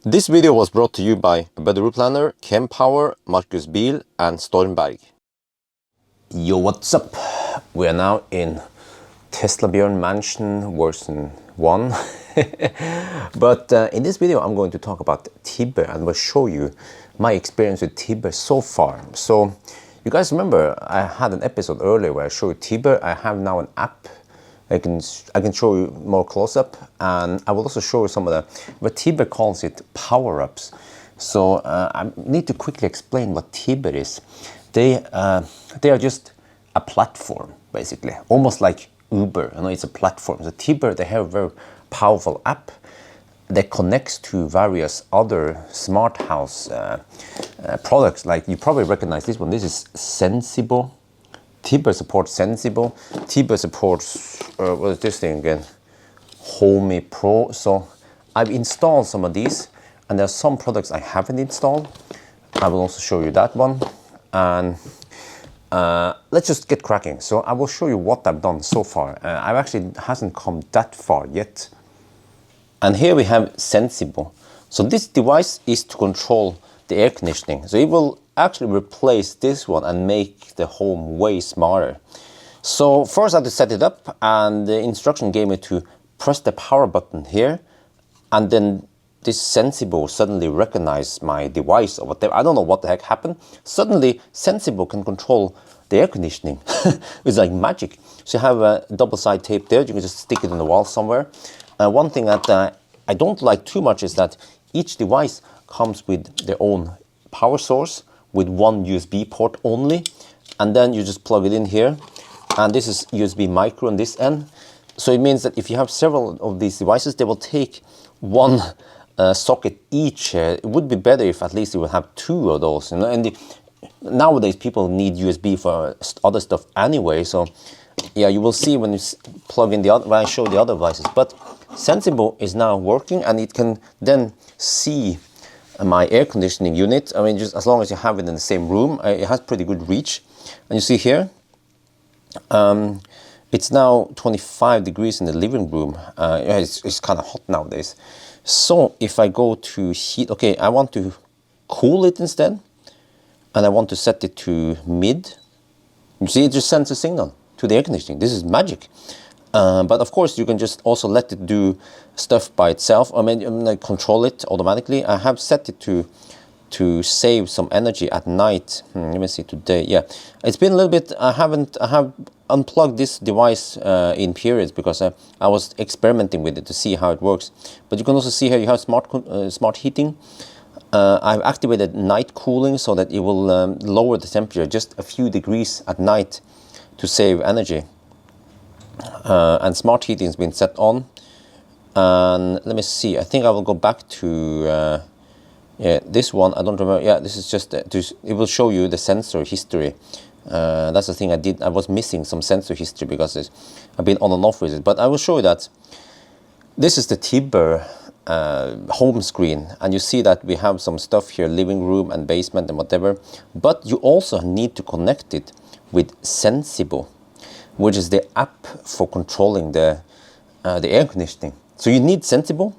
This video was brought to you by Better Planner, Kempower, Marcus Biel, and Stormberg. Yo, what's up? We are now in Teslabjorn mansion version 1. But in this video I'm going to talk about Tibber and will show you my experience with Tibber so far. So you guys remember I had an episode earlier where I showed you Tibber. I have now an app. I can show you more close-up, and I will also show you some of what Tibber calls it power-ups. So I need to quickly explain what Tibber is. They are just a platform, basically, almost like Uber. You know, it's a platform. So Tibber, they have a very powerful app that connects to various other smart house products. Like you probably recognize this one. This is Sensible. Tibber supports Sensible. Tibber supports, what is this thing again? Homey Pro. So I've installed some of these, and there are some products I haven't installed. I will also show you that one. And let's just get cracking. So I will show you what I've done so far. I've actually hasn't come that far yet. And here we have Sensible. So this device is to control the air conditioning. So it will actually replace this one and make the home way smarter. So first I had to set it up, and the instruction gave me to press the power button here, and then this Sensible suddenly recognized my device or whatever. I don't know what the heck happened. Suddenly Sensible can control the air conditioning. It's like magic. So you have a double-sided tape there. You can just stick it in the wall somewhere. One thing that I don't like too much is that each device comes with their own power source with one USB port only, and then you just plug it in here, and this is USB micro on this end. So it means that if you have several of these devices, they will take one socket each. It would be better if at least you would have two of those, you know. And nowadays people need USB for other stuff anyway, so yeah, you will see when you plug in the other, when I show the other devices. But Sensible is now working, and it can then see my air conditioning unit. I mean, just as long as you have it in the same room, it has pretty good reach. And you see here, it's now 25 degrees in the living room. It's kind of hot nowadays. So if I go to heat, okay, I want to cool it instead, and I want to set it to mid. You see, it just sends a signal to the air conditioning. This is magic. But of course, you can just also let it do stuff by itself. I mean, like control it automatically. I have set it to save some energy at night. Let me see today. Yeah, it's been a little bit. I have unplugged this device in periods because I was experimenting with it to see how it works. But you can also see here you have smart heating. I've activated night cooling so that it will lower the temperature just a few degrees at night to save energy. And smart heating has been set on. And let me see, I think I will go back to yeah, this one. I don't remember. Yeah, this is just it will show you the sensor history. That's the thing I did. I was missing some sensor history because I've been on and off with it. But I will show you that this is the Tibber home screen, and you see that we have some stuff here, living room and basement and whatever. But you also need to connect it with Sensible, which is the app for controlling the air conditioning. So you need Sensible,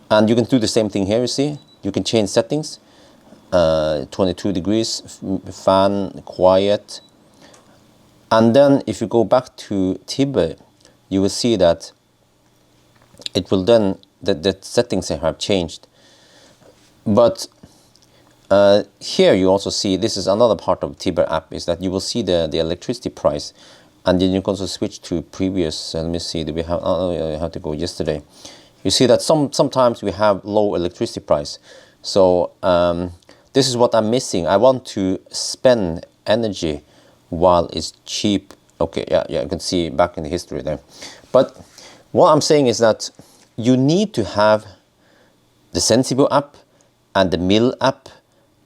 and you can do the same thing here. You see, you can change settings, 22 degrees, fan, quiet. And then if you go back to Tibber, you will see that it will then, the settings have changed. But here you also see, this is another part of Tibber app, is that you will see the electricity price. And then you can also switch to previous. Let me see. Do we have? Oh, I have to go yesterday. You see that sometimes we have low electricity price. So this is what I'm missing. I want to spend energy while it's cheap. Okay, yeah, you can see back in the history there. But what I'm saying is that you need to have the Sensible app and the Mill app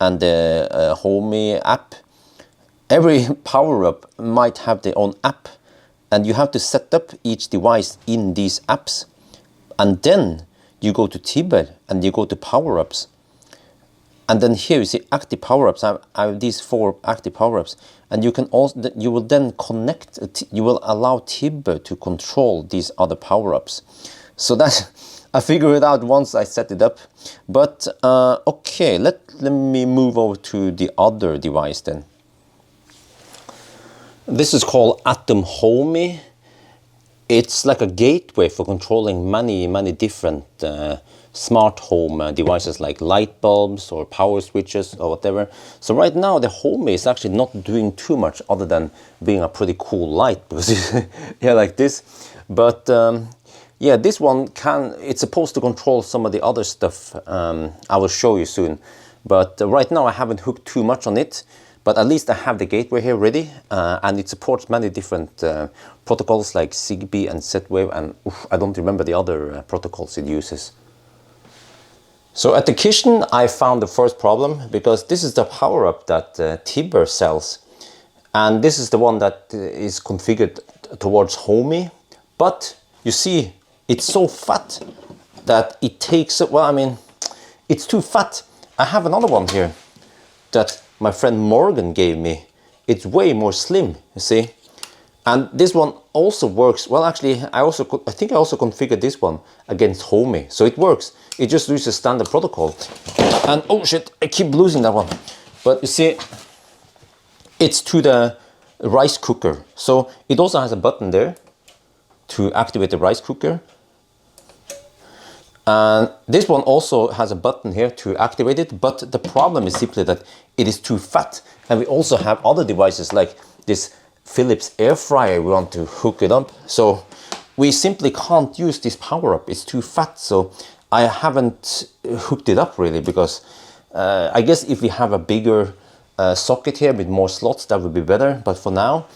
and the Homey app. Every power-up might have their own app, and you have to set up each device in these apps. And then you go to Tibber and you go to power-ups. And then here you see active power-ups. I have these 4 active power-ups. And you can also, you will then connect, you will allow Tibber to control these other power-ups. So that I figured it out once I set it up. But okay, let me move over to the other device then. This is called Atom Homey. It's like a gateway for controlling many different smart home devices like light bulbs or power switches or whatever. So right now the Homey is actually not doing too much other than being a pretty cool light, because yeah, like this. But yeah, this one it's supposed to control some of the other stuff. I will show you soon. But right now I haven't hooked too much on it. But at least I have the gateway here ready, and it supports many different protocols like Zigbee and Z-Wave, and I don't remember the other protocols it uses. So at the kitchen I found the first problem, because this is the power-up that Tibber sells, and this is the one that is configured towards Homey. But you see, it's so fat that it takes, well, I mean, it's too fat. I have another one here that my friend Morgan gave me. It's way more slim, you see. And this one also works. Well, actually, I think I also configured this one against Homey. So it works. It just uses standard protocol. And oh shit, I keep losing that one. But you see, it's to the rice cooker. So it also has a button there to activate the rice cooker. And this one also has a button here to activate it, but the problem is simply that it is too fat. And we also have other devices like this Philips air fryer. We want to hook it up, so we simply can't use this power up. It's too fat, so I haven't hooked it up really, because I guess if we have a bigger socket here with more slots, that would be better. But for now,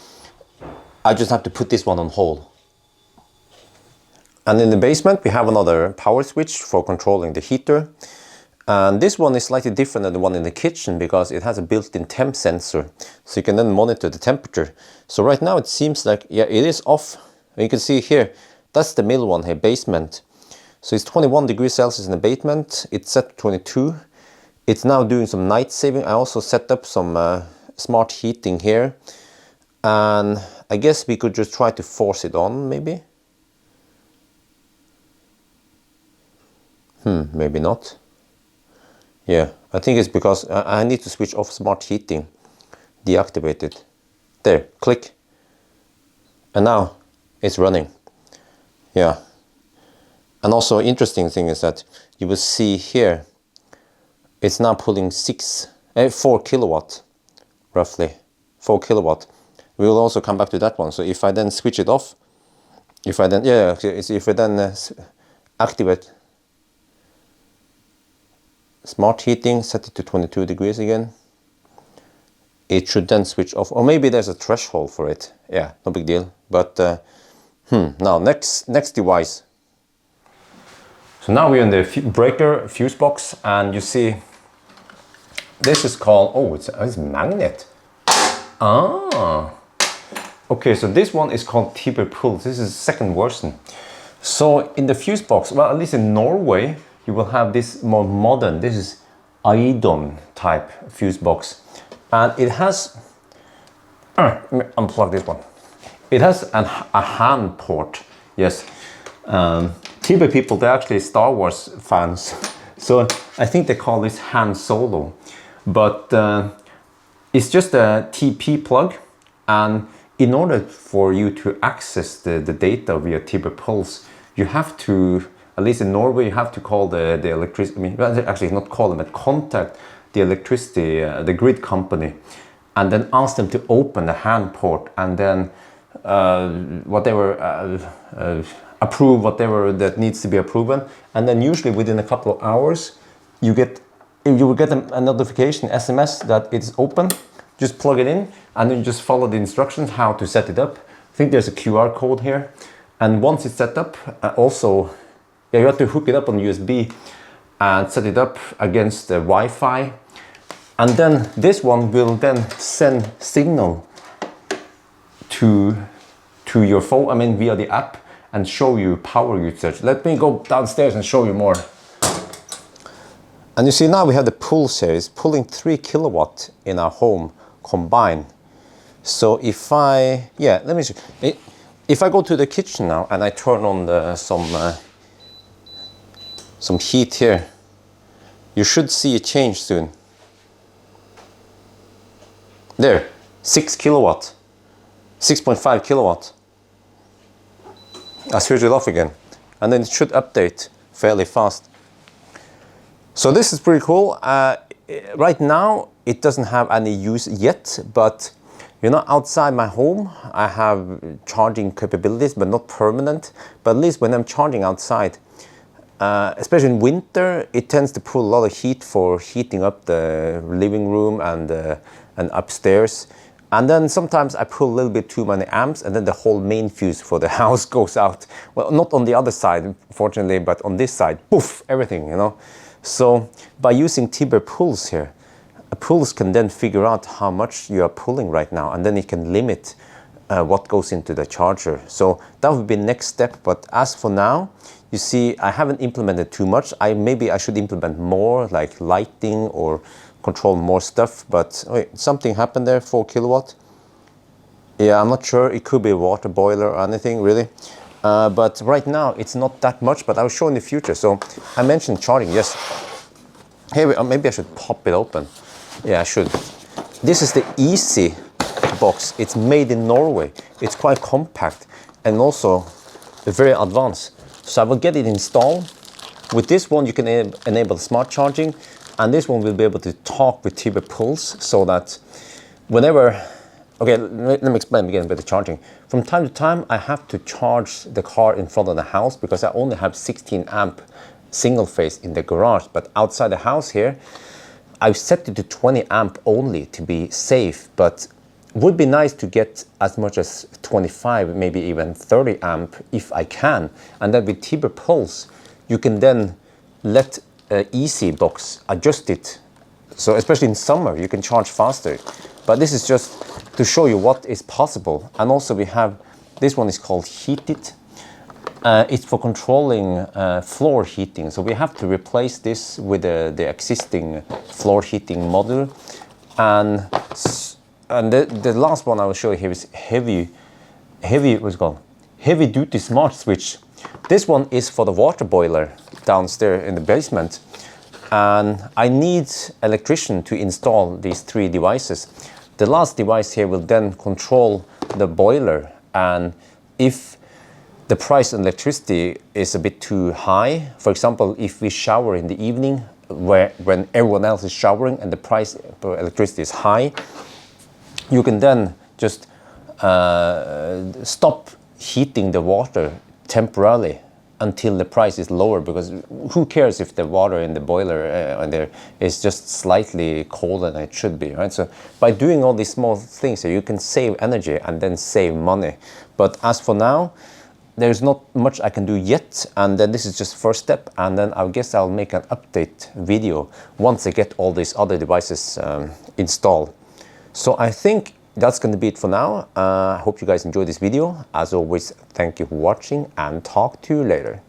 I just have to put this one on hold. And in the basement we have another power switch for controlling the heater. And this one is slightly different than the one in the kitchen, because it has a built-in temp sensor, so you can then monitor the temperature. So right now it seems like, yeah, it is off. You can see here, that's the middle one here, basement. So it's 21 degrees Celsius in the basement. It's set to 22. It's now doing some night saving. I also set up some smart heating here. And I guess we could just try to force it on, maybe. Maybe not. Yeah, I think it's because I need to switch off smart heating. Deactivate it. There, click. And now it's running. Yeah. And also interesting thing is that you will see here, it's now pulling 4 kilowatt, roughly 4 kilowatt. We will also come back to that one. So if I then switch it off, if I then activate smart heating, set it to 22 degrees again, it should then switch off. Or maybe there's a threshold for it. Yeah, no big deal. But now next device. So now we're in the breaker fuse box, and you see this is called, oh, it's a magnet. Ah, okay, so this one is called Tibber Pulse. This is the second version. So in the fuse box, well, at least in Norway, you will have this more modern, this is Ioniq type fuse box. And it has, let me unplug this one. It has a hand port, yes. Tibber people, they're actually Star Wars fans. So I think they call this Han Solo. But it's just a TP plug. And in order for you to access the data via Tibber Pulse, you have to, at least in Norway, you have to call the electricity, I mean, actually not call them, but contact the electricity, the grid company, and then ask them to open the hand port, and then approve whatever that needs to be approved. And then usually within a couple of hours, you will get a notification, SMS, that it's open. Just plug it in, and then you just follow the instructions how to set it up. I think there's a QR code here. And once it's set up, you have to hook it up on USB and set it up against the Wi-Fi. And then this one will then send signal to your phone, I mean via the app, and show you power usage. Let me go downstairs and show you more. And you see now we have the pulse here. It's pulling 3 kilowatt in our home combined. So if I, yeah, let me see. If I go to the kitchen now and I turn on some some heat here. You should see a change soon. There, 6 kilowatt, 6.5 kilowatt. I switch it off again, and then it should update fairly fast. So this is pretty cool. Right now, it doesn't have any use yet, but you know, outside my home, I have charging capabilities, but not permanent. But at least when I'm charging outside, especially in winter, it tends to pull a lot of heat for heating up the living room and upstairs. And then sometimes I pull a little bit too many amps, and then the whole main fuse for the house goes out. Well, not on the other side, fortunately, but on this side, poof, everything, you know. So by using Tibber pulls here, pulls can then figure out how much you are pulling right now, and then it can limit what goes into the charger. So that would be next step. But as for now, you see, I haven't implemented too much. Maybe I should implement more, like lighting or control more stuff. But wait, something happened there, 4 kilowatt. Yeah, I'm not sure. It could be a water boiler or anything, really. But right now, it's not that much, but I'll show in the future. So I mentioned charging, yes. Here, maybe I should pop it open. Yeah, I should. This is the Easy box. It's made in Norway. It's quite compact and also very advanced. So I will get it installed. With this one, you can enable smart charging, and this one will be able to talk with Tibber pulse, so that whenever, okay, let me explain again with the charging. From time to time, I have to charge the car in front of the house because I only have 16 amp single phase in the garage, but outside the house here, I've set it to 20 amp only to be safe, but would be nice to get as much as 25, maybe even 30 amp if I can. And then with Tibber Pulse, you can then let Easy box adjust it. So especially in summer, you can charge faster. But this is just to show you what is possible. And also we have, this one is called Heated. It's for controlling floor heating. So we have to replace this with the existing floor heating module. And the last one I will show you here is what's it called? Heavy duty smart switch. This one is for the water boiler downstairs in the basement. And I need an electrician to install these 3 devices. The last device here will then control the boiler. And if the price of electricity is a bit too high, for example, if we shower in the evening when everyone else is showering and the price for electricity is high, you can then just stop heating the water temporarily until the price is lower, because who cares if the water in the boiler there is just slightly colder than it should be, right? So by doing all these small things, you can save energy and then save money. But as for now, there's not much I can do yet, and then this is just first step, and then I guess I'll make an update video once I get all these other devices installed. So I think that's going to be it for now. I hope you guys enjoyed this video. As always, thank you for watching, and talk to you later.